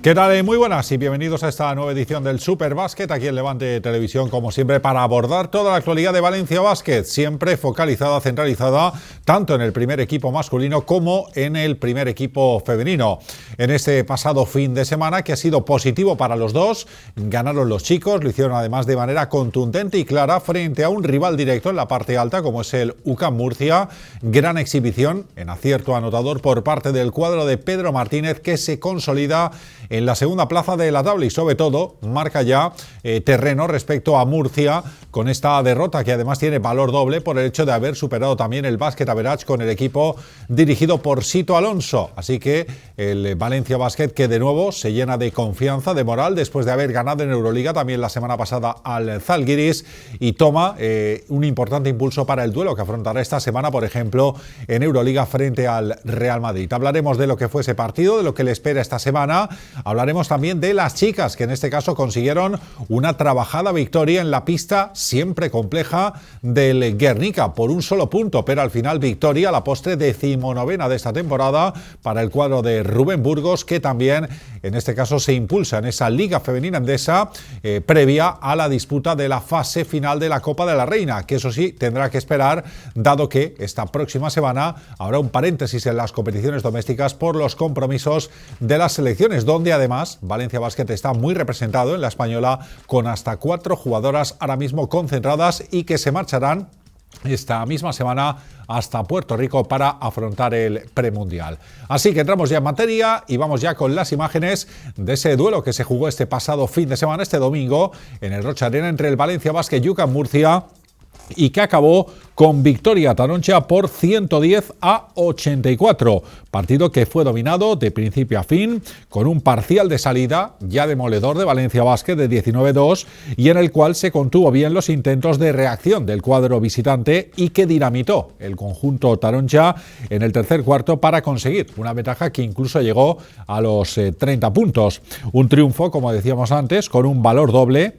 ¿Qué tal? Muy buenas y bienvenidos a esta nueva edición del Superbásquet aquí en Levante Televisión, como siempre, para abordar toda la actualidad de Valencia Basket, siempre focalizada, centralizada, tanto en el primer equipo masculino como en el primer equipo femenino. En este pasado fin de semana, que ha sido positivo para los dos, ganaron los chicos, lo hicieron además de manera contundente y clara frente a un rival directo en la parte alta, como es el UCAM Murcia. Gran exhibición en acierto anotador por parte del cuadro de Pedro Martínez, que se consolida en la segunda plaza de la tabla y sobre todo marca ya terreno respecto a Murcia con esta derrota, que además tiene valor doble por el hecho de haber superado también el Basket Average con el equipo dirigido por Sito Alonso. Así que el Valencia Basket, que de nuevo se llena de confianza, de moral, después de haber ganado en Euroliga también la semana pasada al Zalgiris, y toma un importante impulso para el duelo que afrontará esta semana, por ejemplo, en Euroliga frente al Real Madrid. Hablaremos de lo que fue ese partido, de lo que le espera esta semana. Hablaremos también de las chicas, que en este caso consiguieron una trabajada victoria en la pista siempre compleja del Guernica por un solo punto, pero al final victoria, la postre 19ª de esta temporada para el cuadro de Rubén Burgos, que también en este caso se impulsa en esa Liga Femenina Endesa previa a la disputa de la fase final de la Copa de la Reina, que eso sí tendrá que esperar, dado que esta próxima semana habrá un paréntesis en las competiciones domésticas por los compromisos de las selecciones, donde además Valencia Basket está muy representado en la española, con hasta 4 jugadoras ahora mismo concentradas y que se marcharán esta misma semana hasta Puerto Rico para afrontar el premundial. Así que entramos ya en materia y vamos ya con las imágenes de ese duelo que se jugó este pasado fin de semana, este domingo, en el Rocha Arena entre el Valencia Basket y UCAM Murcia, y que acabó con victoria taroncha por 110-84. Partido que fue dominado de principio a fin, con un parcial de salida ya demoledor de Valencia Basket de 19-2, y en el cual se contuvo bien los intentos de reacción del cuadro visitante y que dinamitó el conjunto taroncha en el tercer cuarto para conseguir una ventaja que incluso llegó a los 30 puntos. Un triunfo, como decíamos antes, con un valor doble,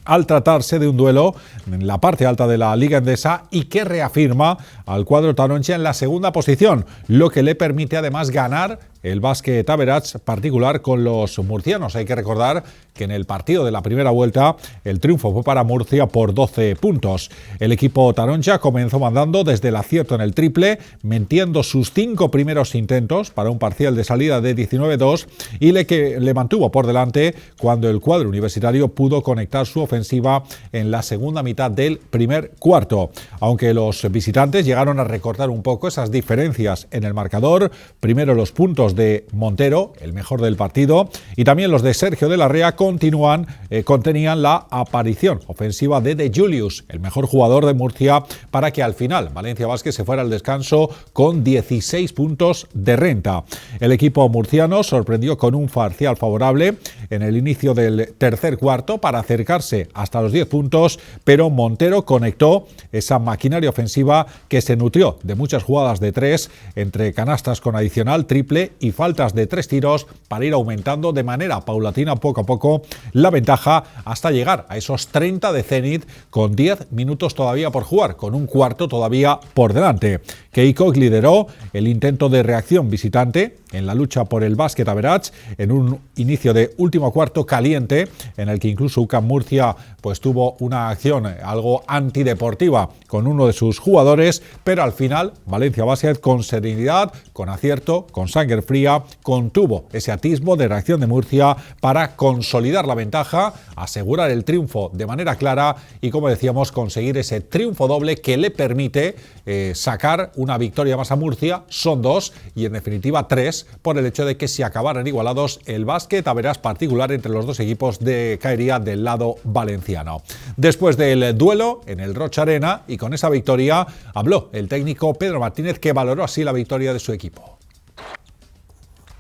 al tratarse de un duelo en la parte alta de la Liga Endesa y que reafirma al cuadro taroncha en la segunda posición, lo que le permite además ganar el Basket Average particular con los murcianos. Hay que recordar que en el partido de la primera vuelta el triunfo fue para Murcia por 12 puntos. El equipo taroncha comenzó mandando desde el acierto en el triple, metiendo sus 5 primeros intentos para un parcial de salida de 19-2 y le mantuvo por delante cuando el cuadro universitario pudo conectar su ofensiva en la segunda mitad del primer cuarto. Aunque los visitantes llegaron a recortar un poco esas diferencias en el marcador, primero los puntos de Montero, el mejor del partido, y también los de Sergio de la Rea contenían la aparición ofensiva de Julius, el mejor jugador de Murcia, para que al final Valencia Basket se fuera al descanso con 16 puntos de renta. El equipo murciano sorprendió con un parcial favorable en el inicio del tercer cuarto para acercarse hasta los 10 puntos, pero Montero conectó esa maquinaria ofensiva que se nutrió de muchas jugadas de 3 entre canastas con adicional, triple y faltas de 3 tiros para ir aumentando de manera paulatina poco a poco la ventaja hasta llegar a esos 30 de Zenit con 10 minutos todavía por jugar, con un cuarto todavía por delante. Keikok lideró el intento de reacción visitante en la lucha por el Basket Average en un inicio de último cuarto caliente en el que incluso UCAM Murcia pues tuvo una acción algo antideportiva con uno de sus jugadores, pero al final Valencia Basket con serenidad, con acierto, con sangre fría, contuvo ese atisbo de reacción de Murcia para consolidar la ventaja, asegurar el triunfo de manera clara y, como decíamos, conseguir ese triunfo doble que le permite sacar una victoria más a Murcia. Son 2 y en definitiva 3 por el hecho de que si acabaran igualados el básquet a verás particular entre los dos equipos caería del lado valenciano. Después del duelo en el Rocha Arena y con esa victoria habló el técnico Pedro Martínez, que valoró así la victoria de su equipo.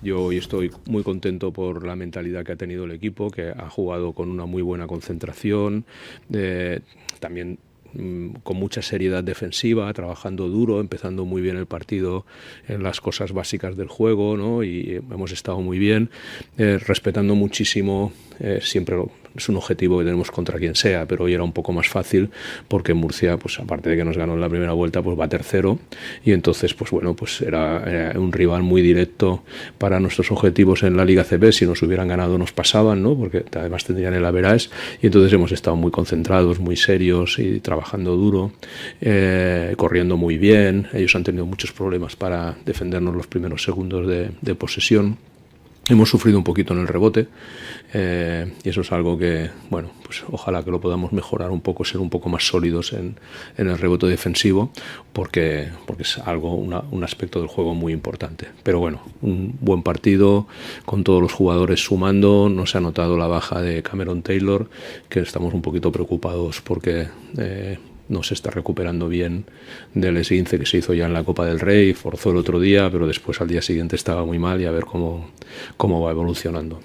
Yo hoy estoy muy contento por la mentalidad que ha tenido el equipo, que ha jugado con una muy buena concentración, también con mucha seriedad defensiva, trabajando duro, empezando muy bien el partido en las cosas básicas del juego, ¿no? Y hemos estado muy bien, respetando muchísimo siempre es un objetivo que tenemos contra quien sea, pero hoy era un poco más fácil porque Murcia, pues aparte de que nos ganó en la primera vuelta, pues va tercero, y entonces pues bueno, pues era un rival muy directo para nuestros objetivos en la Liga CB. Si nos hubieran ganado nos pasaban, ¿no? Porque además tendrían el average, y entonces hemos estado muy concentrados, muy serios y trabajando duro, corriendo muy bien. Ellos han tenido muchos problemas para defendernos los primeros segundos de posesión. Hemos sufrido un poquito en el rebote, y eso es algo que, bueno, pues ojalá que lo podamos mejorar un poco, ser un poco más sólidos en el rebote defensivo, porque es algo, un aspecto del juego muy importante. Pero bueno, un buen partido con todos los jugadores sumando. No se ha notado la baja de Cameron Taylor, que estamos un poquito preocupados porque no se está recuperando bien del esguince que se hizo ya en la Copa del Rey. Forzó el otro día, pero después al día siguiente estaba muy mal, y a ver cómo va evolucionando.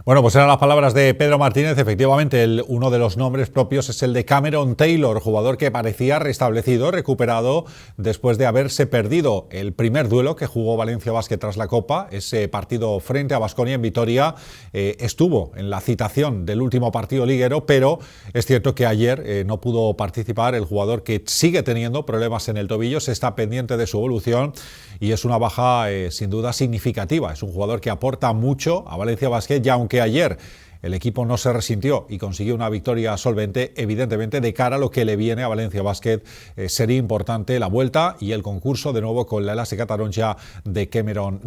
Bueno, pues eran las palabras de Pedro Martínez. Efectivamente, uno de los nombres propios es el de Cameron Taylor, jugador que parecía restablecido, recuperado después de haberse perdido el primer duelo que jugó Valencia Basket tras la Copa. Ese partido frente a Baskonia en Vitoria estuvo en la citación del último partido liguero, pero es cierto que ayer no pudo participar el jugador, que sigue teniendo problemas en el tobillo, se está pendiente de su evolución y es una baja sin duda significativa. Es un jugador que aporta mucho a Valencia Basket, y aunque ayer el equipo no se resintió y consiguió una victoria solvente, evidentemente de cara a lo que le viene a Valencia Basket sería importante la vuelta y el concurso de nuevo con la Elàstica Taronja de Cameron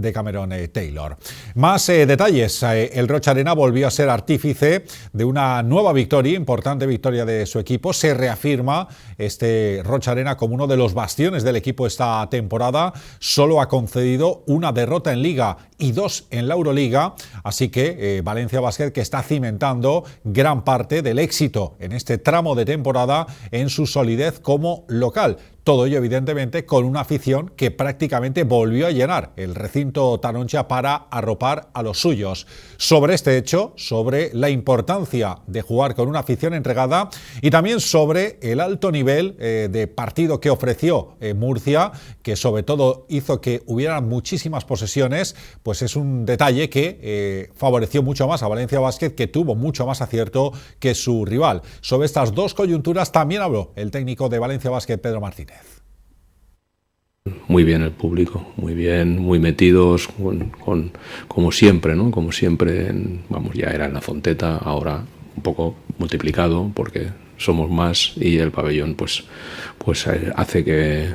Taylor. Más detalles. El Roig Arena volvió a ser artífice de una nueva victoria, importante victoria de su equipo. Se reafirma este Roig Arena como uno de los bastiones del equipo esta temporada. Solo ha concedido una derrota en Liga y 2 en la Euroliga, así que Valencia Basket, que está cimentando gran parte del éxito en este tramo de temporada en su solidez como local. Todo ello, evidentemente, con una afición que prácticamente volvió a llenar el recinto Taronja para arropar a los suyos. Sobre este hecho, sobre la importancia de jugar con una afición entregada y también sobre el alto nivel de partido que ofreció Murcia, que sobre todo hizo que hubiera muchísimas posesiones, pues es un detalle que favoreció mucho más a Valencia Basket, que tuvo mucho más acierto que su rival. Sobre estas dos coyunturas también habló el técnico de Valencia Basket, Pedro Martínez. Muy bien el público, muy bien, muy metidos, como siempre, ¿no? Como siempre, vamos, ya era en la Fonteta, ahora un poco multiplicado porque somos más, y el pabellón pues hace que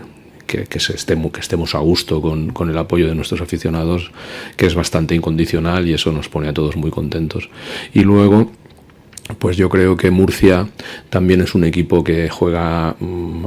estemos a gusto con el apoyo de nuestros aficionados, que es bastante incondicional, y eso nos pone a todos muy contentos. Y luego, pues yo creo que Murcia también es un equipo que juega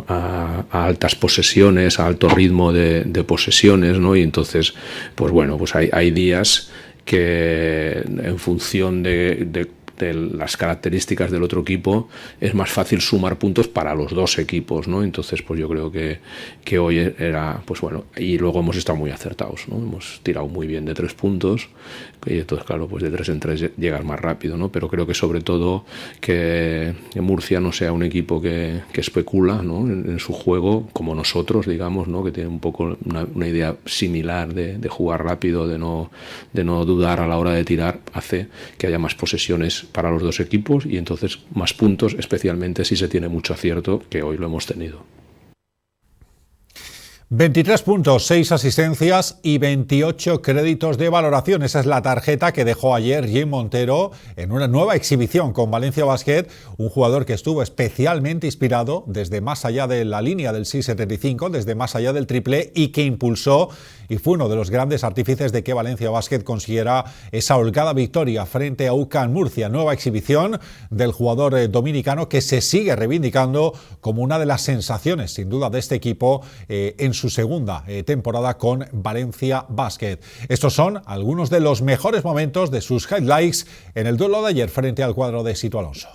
a altas posesiones, a alto ritmo de posesiones, ¿no? Y entonces, pues bueno, pues hay días que en función de las características del otro equipo es más fácil sumar puntos para los dos equipos, ¿no? Entonces, pues yo creo que hoy era, pues bueno, y luego hemos estado muy acertados, ¿no? Hemos tirado muy bien de 3 puntos, y entonces, claro, pues de 3 en 3 llegas más rápido, ¿no? Pero creo que sobre todo que Murcia no sea un equipo que especula, ¿no? en su juego, como nosotros, digamos, ¿no? Que tiene un poco una idea similar de jugar rápido, de no dudar a la hora de tirar, hace que haya más posesiones para los dos equipos, y entonces más puntos, especialmente si se tiene mucho acierto, que hoy lo hemos tenido. 23 puntos, 6 asistencias y 28 créditos de valoración. Esa es la tarjeta que dejó ayer Jim Montero en una nueva exhibición con Valencia Basket, un jugador que estuvo especialmente inspirado desde más allá de la línea del 6.75, desde más allá del triple, y que impulsó y fue uno de los grandes artífices de que Valencia Basket consiguiera esa holgada victoria frente a UCAM Murcia. Nueva exhibición del jugador dominicano, que se sigue reivindicando como una de las sensaciones, sin duda, de este equipo en su segunda temporada con Valencia Basket. Estos son algunos de los mejores momentos de sus highlights en el duelo de ayer frente al cuadro de Sito Alonso.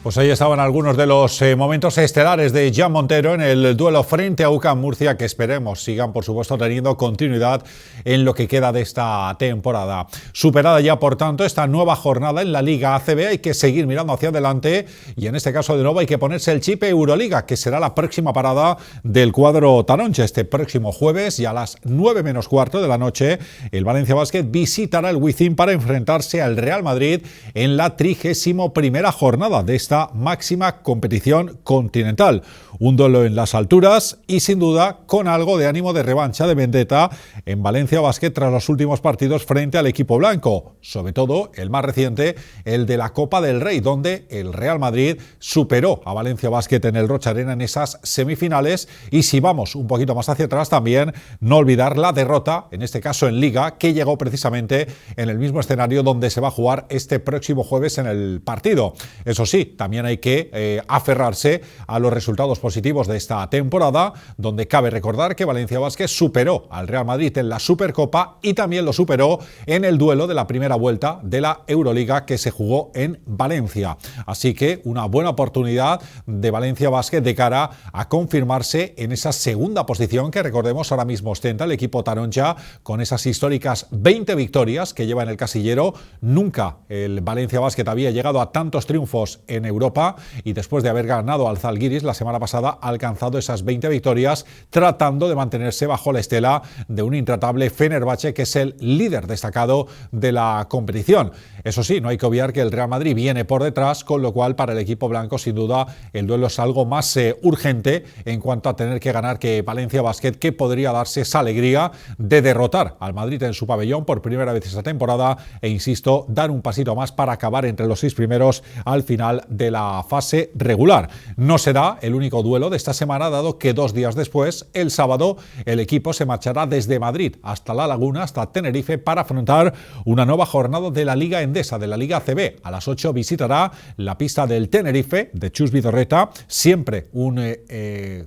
Pues ahí estaban algunos de los momentos estelares de Jan Montero en el duelo frente a UCAM Murcia, que esperemos sigan, por supuesto, teniendo continuidad en lo que queda de esta temporada. Superada ya, por tanto, esta nueva jornada en la Liga ACB, hay que seguir mirando hacia adelante y en este caso de nuevo hay que ponerse el chip Euroliga, que será la próxima parada del cuadro taroncha. Este próximo jueves y a las 9 menos cuarto de la noche, el Valencia Basket visitará el Wizzing para enfrentarse al Real Madrid en la 31ª jornada de esta máxima competición continental. Un duelo en las alturas y sin duda con algo de ánimo de revancha, de vendetta en Valencia Basket tras los últimos partidos frente al equipo blanco, sobre todo el más reciente, el de la Copa del Rey, donde el Real Madrid superó a Valencia Basket en el Rocha Arena en esas semifinales. Y si vamos un poquito más hacia atrás, también no olvidar la derrota, en este caso en Liga, que llegó precisamente en el mismo escenario donde se va a jugar este próximo jueves en el partido. Eso sí, también hay que aferrarse a los resultados positivos de esta temporada, donde cabe recordar que Valencia Basket superó al Real Madrid en la Supercopa y también lo superó en el duelo de la primera vuelta de la Euroliga que se jugó en Valencia. Así que una buena oportunidad de Valencia Basket de cara a confirmarse en esa segunda posición que, recordemos, ahora mismo ostenta el equipo taroncha con esas históricas 20 victorias que lleva en el casillero. Nunca el Valencia Basket había llegado a tantos triunfos en Europa y después de haber ganado al Zalgiris la semana pasada ha alcanzado esas 20 victorias, tratando de mantenerse bajo la estela de un intratable Fenerbahce, que es el líder destacado de la competición. Eso sí, no hay que obviar que el Real Madrid viene por detrás, con lo cual para el equipo blanco sin duda el duelo es algo más urgente en cuanto a tener que ganar que Valencia Basket, que podría darse esa alegría de derrotar al Madrid en su pabellón por primera vez esta temporada e, insisto, dar un pasito más para acabar entre los 6 primeros al final de la fase regular. No será el único duelo de esta semana, dado que 2 días después, el sábado, el equipo se marchará desde Madrid hasta La Laguna, hasta Tenerife, para afrontar una nueva jornada de la Liga Endesa, de la Liga ACB. A las 8 visitará la pista del Tenerife, de Chus Vidorreta, siempre un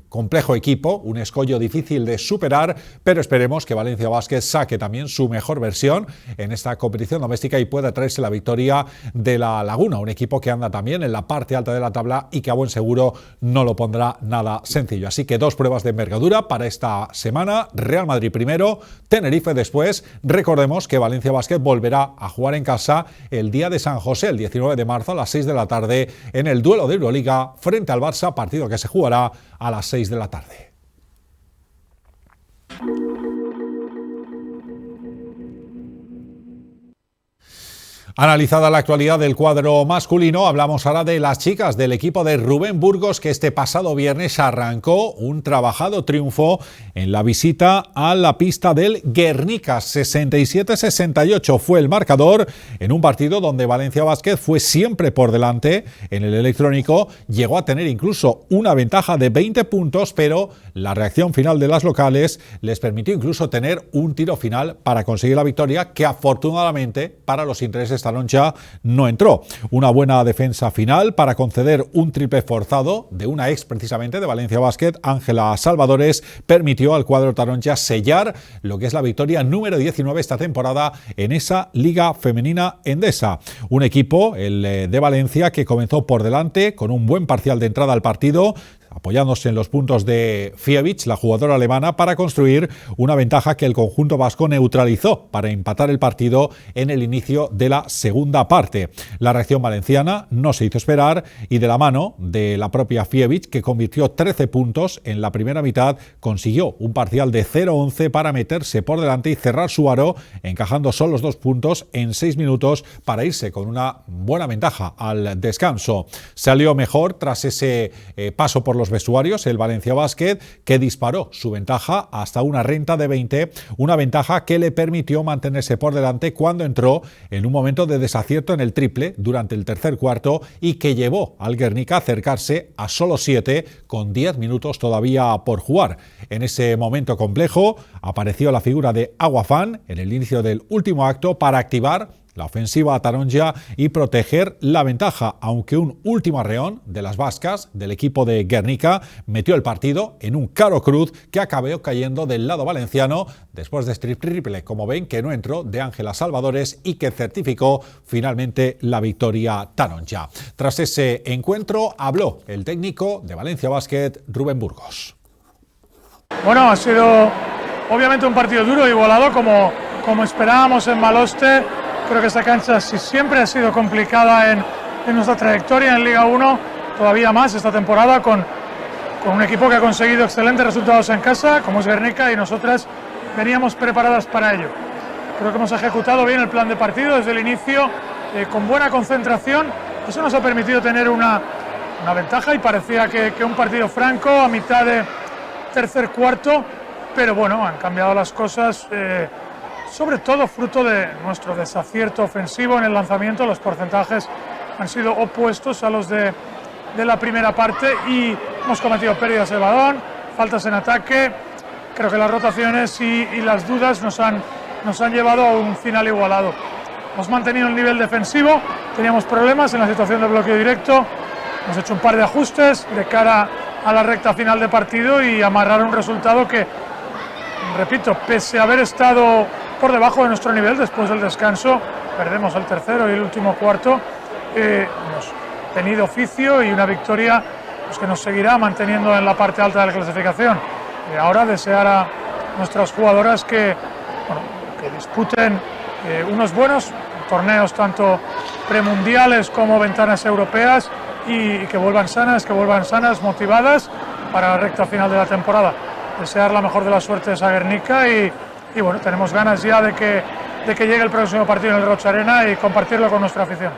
complejo equipo, un escollo difícil de superar, pero esperemos que Valencia Basket saque también su mejor versión en esta competición doméstica y pueda traerse la victoria de La Laguna, un equipo que anda también en la parte alta de la tabla y que a buen seguro no lo pondrá nada sencillo. Así que 2 pruebas de envergadura para esta semana. Real Madrid primero, Tenerife después. Recordemos que Valencia Basket volverá a jugar en casa el día de San José, el 19 de marzo a las 6 de la tarde en el duelo de Euroliga frente al Barça, partido que se jugará a las 6 de la tarde. Analizada la actualidad del cuadro masculino, hablamos ahora de las chicas del equipo de Rubén Burgos, que este pasado viernes arrancó un trabajado triunfo en la visita a la pista del Guernica. 67-68 fue el marcador en un partido donde Valencia Basket fue siempre por delante en el electrónico. Llegó a tener incluso una ventaja de 20 puntos, pero la reacción final de las locales les permitió incluso tener un tiro final para conseguir la victoria, que afortunadamente para los intereses taroncha no entró. Una buena defensa final para conceder un triple forzado de una ex precisamente de Valencia Basket, Ángela Salvadores, permitió al cuadro taroncha sellar lo que es la victoria número 19 esta temporada en esa Liga Femenina Endesa. Un equipo, el de Valencia, que comenzó por delante con un buen parcial de entrada al partido, apoyándose en los puntos de Fievich, la jugadora alemana, para construir una ventaja que el conjunto vasco neutralizó para empatar el partido en el inicio de la segunda parte. La reacción valenciana no se hizo esperar y, de la mano de la propia Fievich, que convirtió 13 puntos en la primera mitad, consiguió un parcial de 0-11 para meterse por delante y cerrar su aro, encajando solo los 2 puntos en 6 minutos para irse con una buena ventaja al descanso. Salió mejor tras ese paso por los vestuarios el Valencia Basket, que disparó su ventaja hasta una renta de 20, una ventaja que le permitió mantenerse por delante cuando entró en un momento de desacierto en el triple durante el tercer cuarto y que llevó al Guernica a acercarse a solo 7 con 10 minutos todavía por jugar. En ese momento complejo apareció la figura de Aguafan en el inicio del último acto para activar la ofensiva taronja y proteger la ventaja, aunque un último arreón de las vascas del equipo de Guernica metió el partido en un caro cruz que acabó cayendo del lado valenciano después de este triple, como ven, que no entró, de Ángela Salvadores y que certificó finalmente la victoria taronja. Tras ese encuentro habló el técnico de Valencia Basket, Rubén Burgos. Bueno, ha sido obviamente un partido duro y igualado como esperábamos en Maloste. Creo que esta cancha siempre ha sido complicada en nuestra trayectoria en Liga 1, todavía más esta temporada con un equipo que ha conseguido excelentes resultados en casa, como es Guernica, y nosotras veníamos preparadas para ello. Creo que hemos ejecutado bien el plan de partido desde el inicio, con buena concentración. Eso nos ha permitido tener una ventaja y parecía que un partido franco a mitad de tercer cuarto, pero bueno, han cambiado las cosas. Sobre todo fruto de nuestro desacierto ofensivo en el lanzamiento. Los porcentajes han sido opuestos a los de la primera parte y hemos cometido pérdidas de balón, faltas en ataque. Creo que las rotaciones y las dudas nos han llevado a un final igualado. Hemos mantenido el nivel defensivo, teníamos problemas en la situación de bloqueo directo, hemos hecho un par de ajustes de cara a la recta final de partido y amarrar un resultado que, repito, pese a haber estado por debajo de nuestro nivel después del descanso, perdemos el tercero y el último cuarto, hemos tenido oficio y una victoria pues, que nos seguirá manteniendo en la parte alta de la clasificación. Y ahora desear a nuestras jugadoras que disputen unos buenos torneos, tanto premundiales como ventanas europeas, y que vuelvan sanas, motivadas para la recta final de la temporada. Desear la mejor de las suertes a Guernica y bueno, tenemos ganas ya de que llegue el próximo partido en el Roig Arena y compartirlo con nuestra afición.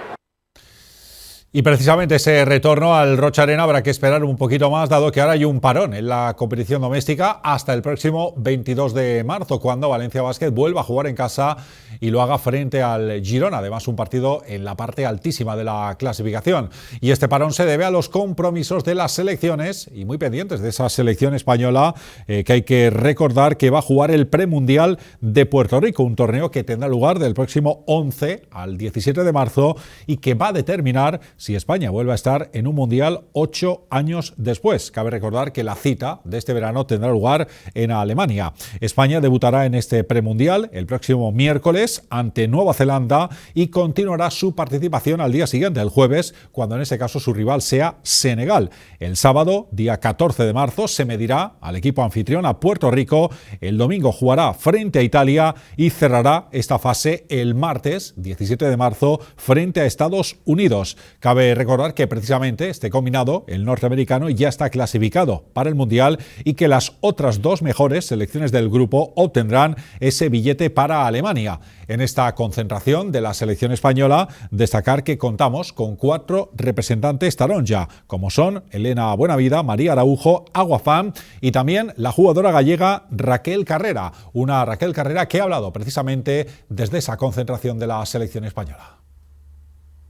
Y precisamente ese retorno al Roig Arena habrá que esperar un poquito más, dado que ahora hay un parón en la competición doméstica hasta el próximo 22 de marzo, cuando Valencia Basket vuelva a jugar en casa y lo haga frente al Girona. Además, un partido en la parte altísima de la clasificación. Y este parón se debe a los compromisos de las selecciones, y muy pendientes de esa selección española, que hay que recordar que va a jugar el premundial de Puerto Rico, un torneo que tendrá lugar del próximo 11 al 17 de marzo y que va a determinar si España vuelve a estar en un mundial 8 años después. Cabe recordar que la cita de este verano tendrá lugar en Alemania. España debutará en este premundial el próximo miércoles ante Nueva Zelanda y continuará su participación al día siguiente, el jueves, cuando en ese caso su rival sea Senegal. El sábado, día 14 de marzo, se medirá al equipo anfitrión, a Puerto Rico. El domingo jugará frente a Italia y cerrará esta fase el martes, 17 de marzo, frente a Estados Unidos. Cabe recordar que precisamente este combinado, el norteamericano, ya está clasificado para el Mundial y que las otras dos mejores selecciones del grupo obtendrán ese billete para Alemania. En esta concentración de la selección española, destacar que contamos con 4 representantes taronja, como son Elena Buenavida, María Araujo, Aguafam y también la jugadora gallega Raquel Carrera. Una Raquel Carrera que ha hablado precisamente desde esa concentración de la selección española.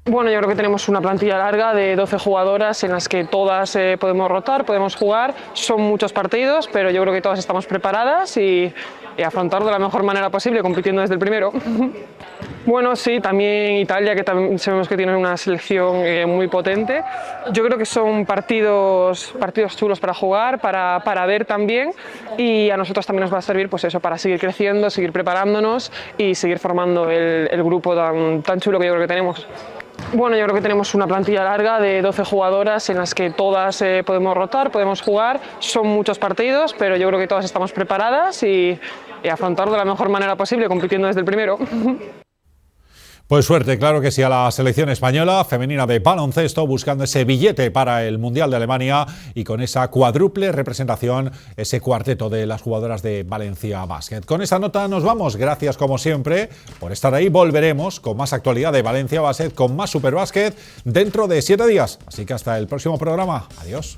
Bueno, yo creo que tenemos una plantilla larga de 12 jugadoras en las que todas podemos rotar, podemos jugar. Son muchos partidos, pero yo creo que todas estamos preparadas y afrontarlo de la mejor manera posible, compitiendo desde el primero. Bueno, sí, también Italia, que también sabemos que tiene una selección muy potente. Yo creo que son partidos chulos para jugar, para ver también, y a nosotros también nos va a servir pues eso, para seguir creciendo, seguir preparándonos y seguir formando el grupo tan chulo que yo creo que tenemos. Bueno, yo creo que tenemos una plantilla larga de 12 jugadoras en las que todas podemos rotar, podemos jugar. Son muchos partidos, pero yo creo que todas estamos preparadas y afrontarlo de la mejor manera posible, compitiendo desde el primero. Pues suerte, claro que sí, a la selección española femenina de baloncesto, buscando ese billete para el Mundial de Alemania y con esa cuádruple representación, ese cuarteto de las jugadoras de Valencia Basket. Con esta nota nos vamos. Gracias como siempre por estar ahí. Volveremos con más actualidad de Valencia Basket, con más Superbásquet dentro de 7 días. Así que hasta el próximo programa. Adiós.